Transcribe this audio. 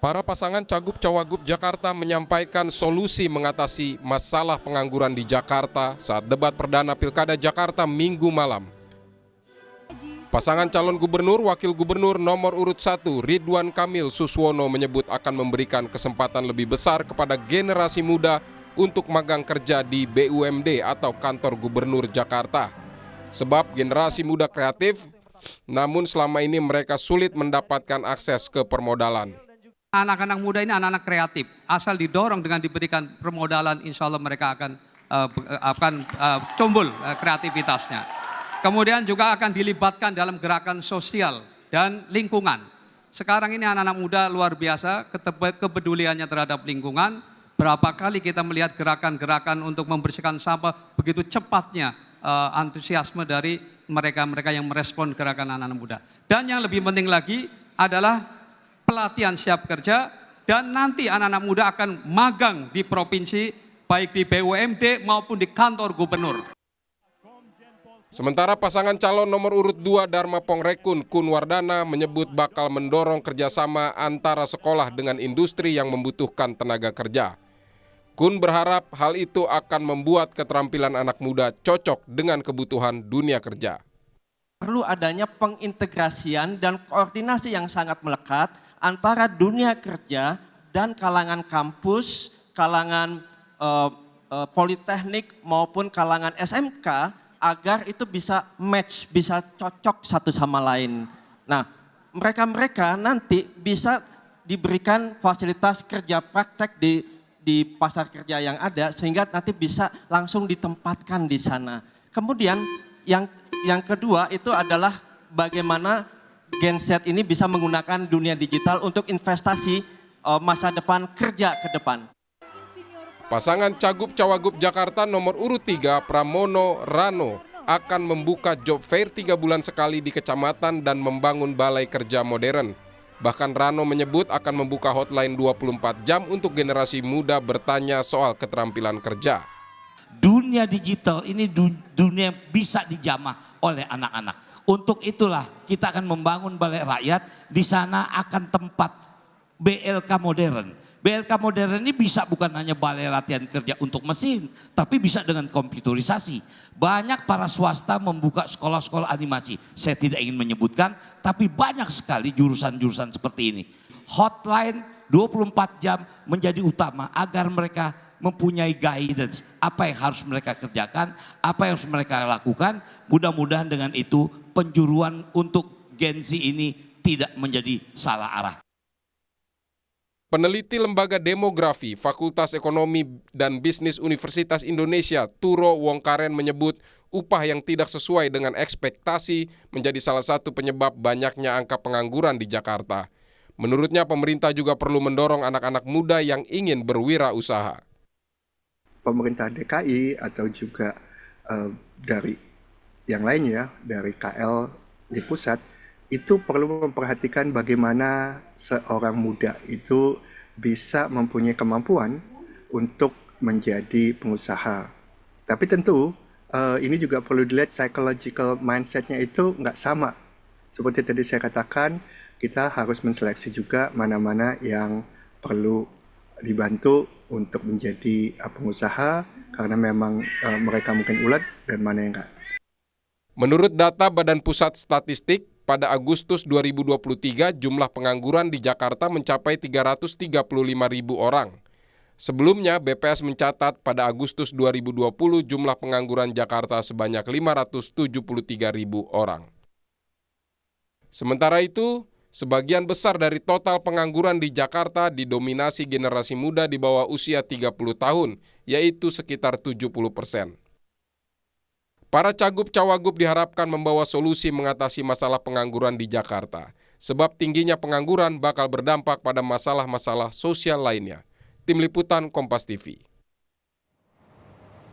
Para pasangan Cagup-Cawagup Jakarta menyampaikan solusi mengatasi masalah pengangguran di Jakarta saat debat perdana Pilkada Jakarta Minggu malam. Pasangan calon gubernur, wakil gubernur nomor urut 1 Ridwan Kamil Suswono menyebut akan memberikan kesempatan lebih besar kepada generasi muda untuk magang kerja di BUMD atau Kantor Gubernur Jakarta. Sebab generasi muda kreatif, namun selama ini mereka sulit mendapatkan akses ke permodalan. Anak-anak muda ini anak-anak kreatif, asal didorong dengan diberikan permodalan, insya Allah mereka akan tumbuh kreativitasnya. Kemudian juga akan dilibatkan dalam gerakan sosial dan lingkungan. Sekarang ini anak-anak muda luar biasa kepeduliannya terhadap lingkungan. Berapa kali kita melihat gerakan-gerakan untuk membersihkan sampah, begitu cepatnya antusiasme dari mereka-mereka yang merespon gerakan anak-anak muda. Dan yang lebih penting lagi adalah pelatihan siap kerja, dan nanti anak-anak muda akan magang di provinsi, baik di BUMD maupun di kantor gubernur. Sementara pasangan calon nomor urut 2 Dharma Pongrekun Kunwardana menyebut bakal mendorong kerjasama antara sekolah dengan industri yang membutuhkan tenaga kerja. Kun berharap hal itu akan membuat keterampilan anak muda cocok dengan kebutuhan dunia kerja. Perlu adanya pengintegrasian dan koordinasi yang sangat melekat antara dunia kerja dan kalangan kampus, kalangan politeknik maupun kalangan SMK agar itu bisa match, bisa cocok satu sama lain. Nah, mereka-mereka nanti bisa diberikan fasilitas kerja praktek di pasar kerja yang ada sehingga nanti bisa langsung ditempatkan di sana. Kemudian yang kedua itu adalah bagaimana Gen Z ini bisa menggunakan dunia digital untuk investasi masa depan kerja ke depan. Pasangan Cagup-Cawagup Jakarta nomor urut 3 Pramono Rano akan membuka job fair 3 bulan sekali di kecamatan dan membangun balai kerja modern. Bahkan Rano menyebut akan membuka hotline 24 jam untuk generasi muda bertanya soal keterampilan kerja. Dunia digital ini dunia bisa dijamah oleh anak-anak. Untuk itulah kita akan membangun balai rakyat, di sana akan tempat BLK modern. BLK modern ini bisa bukan hanya balai latihan kerja untuk mesin, tapi bisa dengan komputerisasi. Banyak para swasta membuka sekolah-sekolah animasi. Saya tidak ingin menyebutkan, tapi banyak sekali jurusan-jurusan seperti ini. Hotline 24 jam menjadi utama agar mereka mempunyai guidance, apa yang harus mereka kerjakan, apa yang harus mereka lakukan. Mudah-mudahan dengan itu penjuruan untuk Gen Z ini tidak menjadi salah arah. Peneliti Lembaga Demografi Fakultas Ekonomi dan Bisnis Universitas Indonesia Turo Wongkaren menyebut upah yang tidak sesuai dengan ekspektasi menjadi salah satu penyebab banyaknya angka pengangguran di Jakarta. Menurutnya pemerintah juga perlu mendorong anak-anak muda yang ingin berwirausaha. Pemerintah DKI atau juga dari yang lainnya, dari KL di pusat, itu perlu memperhatikan bagaimana seorang muda itu bisa mempunyai kemampuan untuk menjadi pengusaha. Tapi tentu ini juga perlu dilihat psychological mindset-nya itu nggak sama. Seperti tadi saya katakan, kita harus menseleksi juga mana-mana yang perlu dibantu untuk menjadi pengusaha karena memang mereka mungkin ulet dan mana yang enggak. Menurut data Badan Pusat Statistik, pada Agustus 2023 jumlah pengangguran di Jakarta mencapai 335.000 orang. Sebelumnya BPS mencatat pada Agustus 2020 jumlah pengangguran Jakarta sebanyak 573.000 orang. Sementara itu, sebagian besar dari total pengangguran di Jakarta didominasi generasi muda di bawah usia 30 tahun, yaitu sekitar 70%. Para Cagup-Cawagup diharapkan membawa solusi mengatasi masalah pengangguran di Jakarta, sebab tingginya pengangguran bakal berdampak pada masalah-masalah sosial lainnya. Tim Liputan Kompas TV.